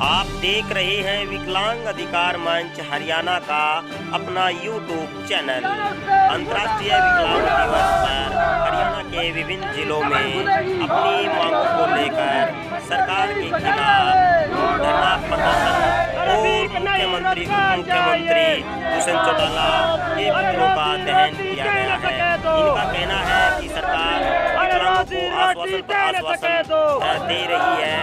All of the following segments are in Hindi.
आप देख रहे हैं विकलांग अधिकार मंच हरियाणा का अपना यूट्यूब चैनल। अंतर्राष्ट्रीय विकलांग दिवस पर हरियाणा के विभिन्न जिलों में अपनी मांगों को लेकर सरकार के खिलाफ धरना प्रदर्शन और मुख्यमंत्री दुष्यंत चौटाला के पुतलों का दहन किया गया है। इनका कहना है कि सरकार विकलांगों को आश्वासन पर आश्वासन दे रही है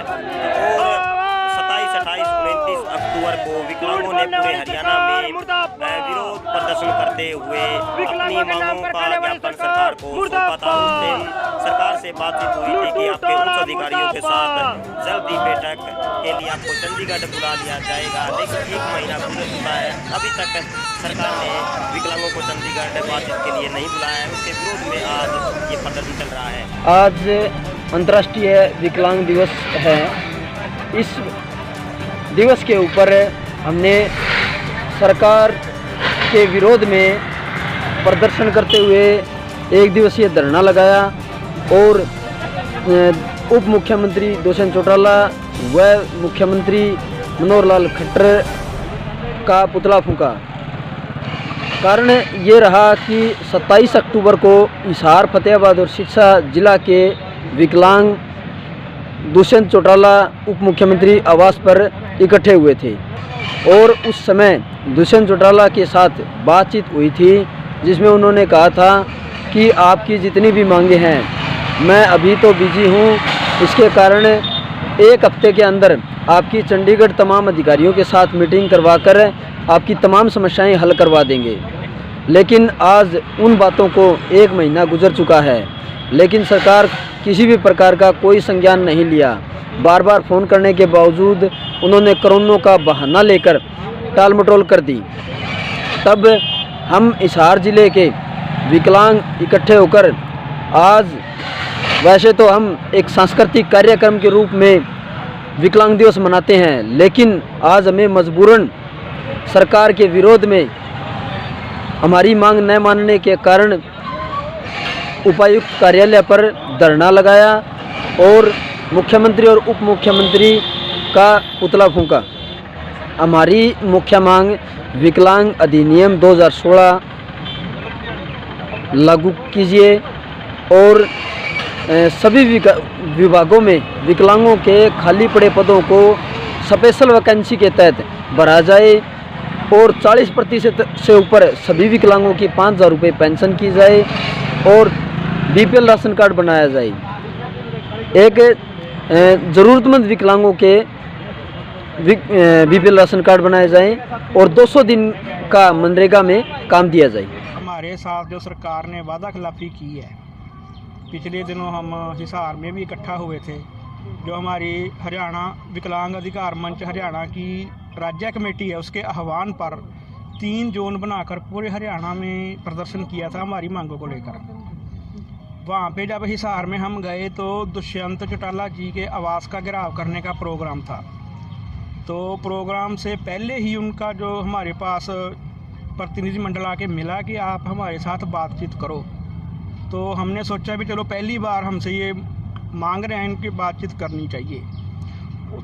और 27, 28, 29 अक्टूबर को विकलांगों ने पूरे हरियाणा में विरोध प्रदर्शन करते हुए अपनी मांगों का ज्ञापन सरकार को सौंपा था। उस दिन सरकार से बातचीत हुई थी कि आपके उच्च अधिकारियों के साथ जल्दी बैठक के लिए आपको चंडीगढ़ बुला लिया जाएगा, लेकिन 1 महीना गुजर चुका है, अभी तक सरकार ने विकलांगों को चंडीगढ़ बातचीत के लिए नहीं बुलाया है। उसके विरोध में आज ये प्रदर्शन चल रहा है। आज अंतर्राष्ट्रीय विकलांग दिवस है। इस दिवस के ऊपर हमने सरकार के विरोध में प्रदर्शन करते हुए 1 दिवसीय धरना लगाया और उप मुख्यमंत्री दुष्यंत चौटाला व मुख्यमंत्री मनोहर लाल खट्टर का पुतला फूंका। कारण ये रहा कि 27 अक्टूबर को हिसार, फतेहाबाद और सिरसा जिला के विकलांग दुष्यंत चौटाला उप मुख्यमंत्री आवास पर इकट्ठे हुए थे और उस समय दुष्यंत चौटाला के साथ बातचीत हुई थी, जिसमें उन्होंने कहा था कि आपकी जितनी भी मांगे हैं, मैं अभी तो बिजी हूँ, इसके कारण 1 हफ्ते के अंदर आपकी चंडीगढ़ तमाम अधिकारियों के साथ मीटिंग करवाकर आपकी तमाम समस्याएं हल करवा देंगे। लेकिन आज उन बातों को 1 महीना गुजर चुका है, लेकिन सरकार किसी भी प्रकार का कोई संज्ञान नहीं लिया। बार बार फ़ोन करने के बावजूद उन्होंने कोरोना का बहाना लेकर टाल मटोल कर दी। तब हम हिसार ज़िले के विकलांग इकट्ठे होकर आज, वैसे तो हम एक सांस्कृतिक कार्यक्रम के रूप में विकलांग दिवस मनाते हैं, लेकिन आज हमें मजबूरन सरकार के विरोध में हमारी मांग न मानने के कारण उपायुक्त कार्यालय पर धरना लगाया और मुख्यमंत्री और उप मुख्यमंत्री का पुतला फूंका। हमारी मुख्य मांग विकलांग अधिनियम 2016 लागू कीजिए और सभी विभागों में विकलांगों के खाली पड़े पदों को स्पेशल वैकेंसी के तहत भरा जाए और 40% से ऊपर सभी विकलांगों की 5,000 रुपये पेंशन की जाए और बीपीएल राशन कार्ड बनाया जाए। एक ज़रूरतमंद विकलांगों के बीपीएल राशन कार्ड बनाए जाएं और 200 दिन का मनरेगा में काम दिया जाए। हमारे साथ जो सरकार ने वादा खिलाफी की है, पिछले दिनों हम हिसार में भी इकट्ठा हुए थे। जो हमारी हरियाणा विकलांग अधिकार मंच हरियाणा की राज्य कमेटी है, उसके आह्वान पर 3 जोन बनाकर पूरे हरियाणा में प्रदर्शन किया था हमारी मांगों को लेकर। वहाँ पे जब हिसार में हम गए तो दुष्यंत चौटाला जी के आवास का घेराव करने का प्रोग्राम था। तो प्रोग्राम से पहले ही उनका जो हमारे पास प्रतिनिधि मंडल आके मिला कि आप हमारे साथ बातचीत करो, तो हमने सोचा भी चलो पहली बार हमसे ये मांग रहे हैं, इनकी बातचीत करनी चाहिए।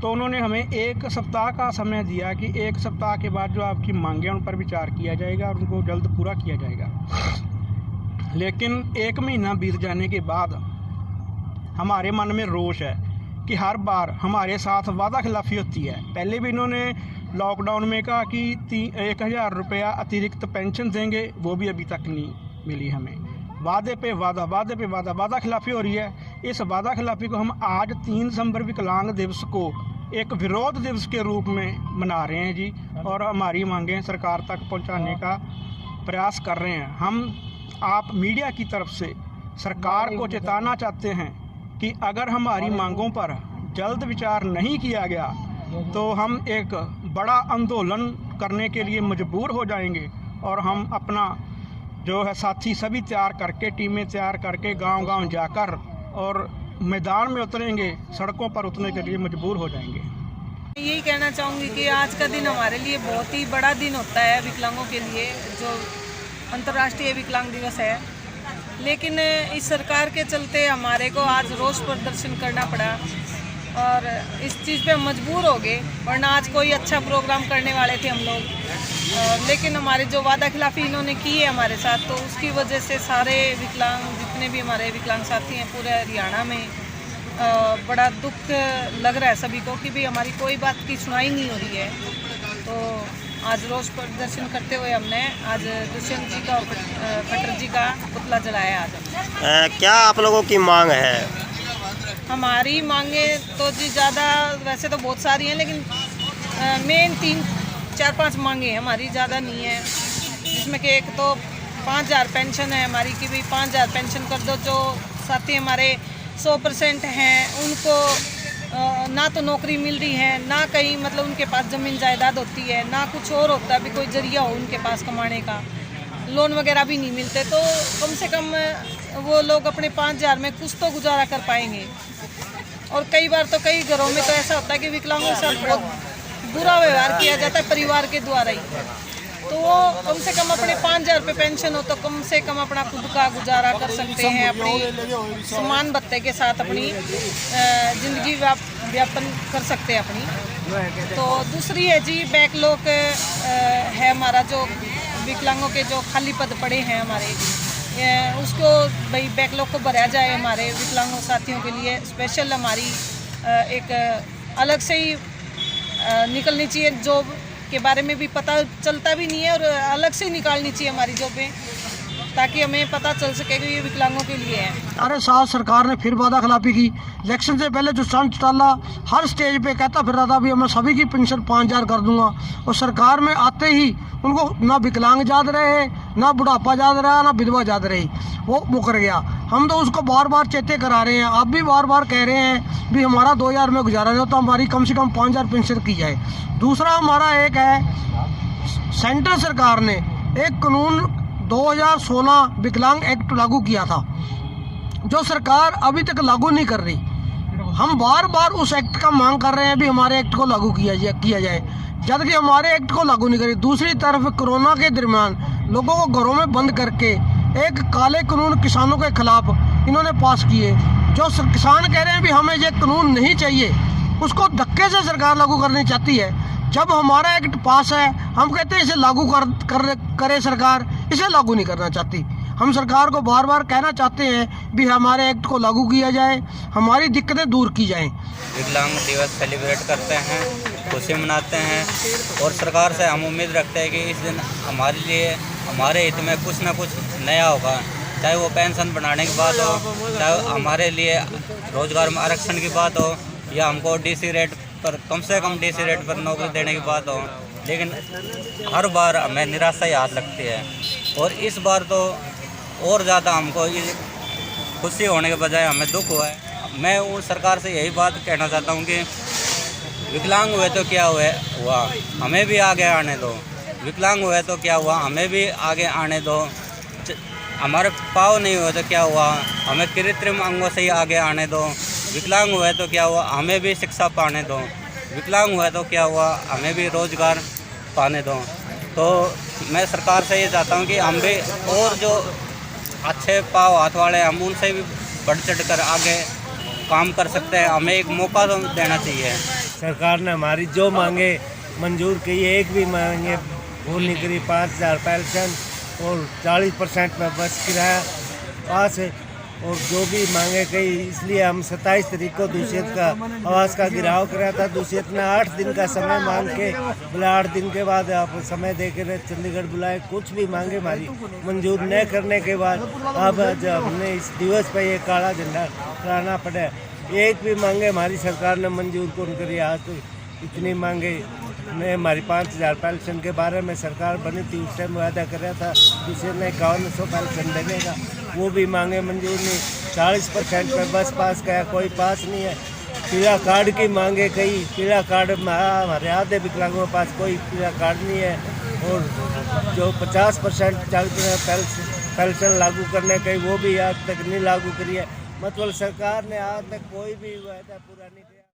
तो उन्होंने हमें 1 सप्ताह का समय दिया कि 1 सप्ताह के बाद जो आपकी मांगें उन पर विचार किया जाएगा और उनको जल्द पूरा किया जाएगा। लेकिन 1 महीना बीत जाने के बाद हमारे मन में रोष है कि हर बार हमारे साथ वादा खिलाफी होती है। पहले भी इन्होंने लॉकडाउन में कहा कि 1,000 रुपया अतिरिक्त पेंशन देंगे, वो भी अभी तक नहीं मिली हमें। वादे पे वादा, वादे पे वादा, वादा खिलाफी हो रही है। इस वादा खिलाफी को हम आज 3 दिसंबर विकलांग दिवस को एक विरोध दिवस के रूप में मना रहे हैं जी, और हमारी मांगें सरकार तक पहुंचाने का प्रयास कर रहे हैं। हम आप मीडिया की तरफ से सरकार को चेताना चाहते हैं कि अगर हमारी मांगों पर जल्द विचार नहीं किया गया तो हम एक बड़ा आंदोलन करने के लिए मजबूर हो जाएंगे और हम अपना जो है साथी सभी तैयार करके, टीमें तैयार करके गांव-गांव जाकर और मैदान में उतरेंगे, सड़कों पर उतरने के लिए मजबूर हो जाएंगे। यही कहना चाहूँगी कि आज का दिन हमारे लिए बहुत ही बड़ा दिन होता है विकलांगों के लिए, जो अंतर्राष्ट्रीय विकलांग दिवस है। लेकिन इस सरकार के चलते हमारे को आज रोष प्रदर्शन करना पड़ा और इस चीज़ पे हम मजबूर हो गए, वरना आज कोई अच्छा प्रोग्राम करने वाले थे हम लोग। लेकिन हमारे जो वादा खिलाफ़ी इन्होंने की है हमारे साथ, तो उसकी वजह से सारे विकलांग, जितने भी हमारे विकलांग साथी हैं पूरे हरियाणा में, बड़ा दुख लग रहा है सभी को कि भाई हमारी कोई बात की सुनाई नहीं हो रही है। तो आज रोष प्रदर्शन करते हुए हमने आज दुष्यंत जी का और खट्टर जी का पुतला जलाया। आज क्या आप लोगों की मांग है? हमारी मांगे तो जी ज़्यादा, वैसे तो बहुत सारी हैं, लेकिन मेन 3-4-5 मांगे हैं हमारी, ज़्यादा नहीं है। जिसमें कि एक तो 5000 पेंशन है हमारी कि भाई 5000 पेंशन कर दो। जो साथी हमारे 100% हैं उनको ना तो नौकरी मिल रही है, ना कहीं मतलब उनके पास ज़मीन जायदाद होती है, ना कुछ और होता है भी कोई जरिया हो उनके पास कमाने का, लोन वगैरह भी नहीं मिलते। तो कम से कम वो लोग अपने 5000 में कुछ तो गुजारा कर पाएंगे। और कई बार तो कई घरों में तो ऐसा होता है कि विकलांगों के साथ बहुत बुरा व्यवहार किया जाता है परिवार के द्वारा ही। तो वो कम से कम अपने 5000 रुपये पेंशन हो तो कम से कम अपना खुद का गुजारा कर सकते हैं, अपनी समान भत्ते के साथ अपनी ज़िंदगी व्यापन कर सकते हैं अपनी। तो दूसरी है जी बैकलॉग है हमारा, जो विकलांगों के जो खाली पद पड़े हैं हमारे, उसको भाई बैकलॉग को भरा जाए हमारे विकलांगों साथियों के लिए। स्पेशल हमारी एक अलग से ही निकलनी चाहिए, जॉब के बारे में भी पता चलता भी नहीं है और अलग से ही निकालनी चाहिए हमारी जॉबें, ताकि हमें पता चल सके कि ये विकलांगों के लिए है। अरे साथ सरकार ने फिर वादा खिलाफी की। इलेक्शन से पहले जो संत चौटाला हर स्टेज पे कहता फिर रहा था भी मैं सभी की पेंशन 5000 कर दूंगा, और सरकार में आते ही उनको ना विकलांग याद रहे, ना बुढ़ापा याद रहा, ना विधवा याद रही, वो मुकर गया। हम तो उसको बार बार चेते करा रहे हैं, आप भी बार बार कह रहे हैं भी हमारा 2000 में गुजारा नहीं होता, हमारी कम से कम 5000 पेंशन की जाए। दूसरा हमारा एक है, सेंट्रल सरकार ने एक कानून 2016 विकलांग एक्ट लागू किया था, जो सरकार अभी तक लागू नहीं कर रही। हम बार बार उस एक्ट का मांग कर रहे हैं भी हमारे एक्ट को लागू किया जाए, जबकि हमारे एक्ट को लागू नहीं करी। दूसरी तरफ कोरोना के दरमियान लोगों को घरों में बंद करके एक काले कानून किसानों के खिलाफ इन्होंने पास किए। जो किसान कह रहे हैं भी हमें ये कानून नहीं चाहिए, उसको धक्के से सरकार लागू करनी चाहती है। जब हमारा एक्ट पास है हम कहते हैं इसे लागू करे सरकार, इसे लागू नहीं करना चाहती। हम सरकार को बार बार कहना चाहते हैं भी हमारे एक्ट को लागू किया जाए, हमारी दिक्कतें दूर की जाएं। विकलांग दिवस सेलिब्रेट करते हैं, खुशी मनाते हैं, और सरकार से हम उम्मीद रखते हैं कि इस दिन हमारे लिए, हमारे हित में कुछ ना कुछ नया होगा। चाहे वो पेंशन बढ़ाने की बात हो, चाहे हमारे लिए रोजगार में आरक्षण की बात हो, या हमको डीसी रेट पर, कम से कम डीसी रेट पर नौकरी देने की बात हो। लेकिन हर बार हमें निराशा ही हाथ लगती है, और इस बार तो और ज़्यादा हमको ये खुशी होने के बजाय हमें दुख हुआ है। मैं उन सरकार से यही बात कहना चाहता हूँ कि विकलांग हुए तो क्या हुआ, हमें भी आगे आने दो। विकलांग हुए तो क्या हुआ, हमें भी आगे आने दो। हमारे पाँव नहीं हुए तो क्या हुआ, हमें कृत्रिम अंगों से ही आगे आने दो। विकलांग हुए तो क्या हुआ, हमें भी शिक्षा पाने दो। विकलांग हुए तो क्या हुआ, हमें भी रोज़गार पाने दो। तो मैं सरकार से ये चाहता हूँ कि हम भी और जो अच्छे पाँव हाथ वाले, हम उनसे भी बढ़ चढ़ कर आगे काम कर सकते हैं। हमें एक मौका तो देना चाहिए। सरकार ने हमारी जो मांगे मंजूर की, एक भी मांगे भूल नहीं करी। 5000 पेंशन और 40% में बस किराया पास है, और जो भी मांगे गई, इसलिए हम 27 तारीख को दूषित का आवास का गिराव कराया था। दूषित ने 8 दिन का समय मांग के बोले 8 दिन के बाद आप समय दे कर चंडीगढ़ बुलाए। कुछ भी मांगे हमारी मंजूर न करने के बाद अब जब हमने इस दिवस पर ये काला झंडा फहराना पड़ा, एक भी मांगे हमारी सरकार ने मंजूर कौन करी। आज तो इतनी मांगे ने, हमारी 5000 पेंशन के बारे में सरकार बनी थी, उस टाइम वादा कर रहा था दूसरे ने 5100 पेंशन देने का, वो भी मांगे मंजूर नहीं। 40% पर बस पास गया, कोई पास नहीं है। पीला कार्ड की मांगे कई, पीला कार्ड हमारे आधे विकलांगों के पास कोई पीला कार्ड नहीं है। और जो 50% 40% पेंशन लागू करने की, वो भी आज तक नहीं लागू करी है। मतलब सरकार ने आज तक कोई भी वादा पूरा नहीं किया।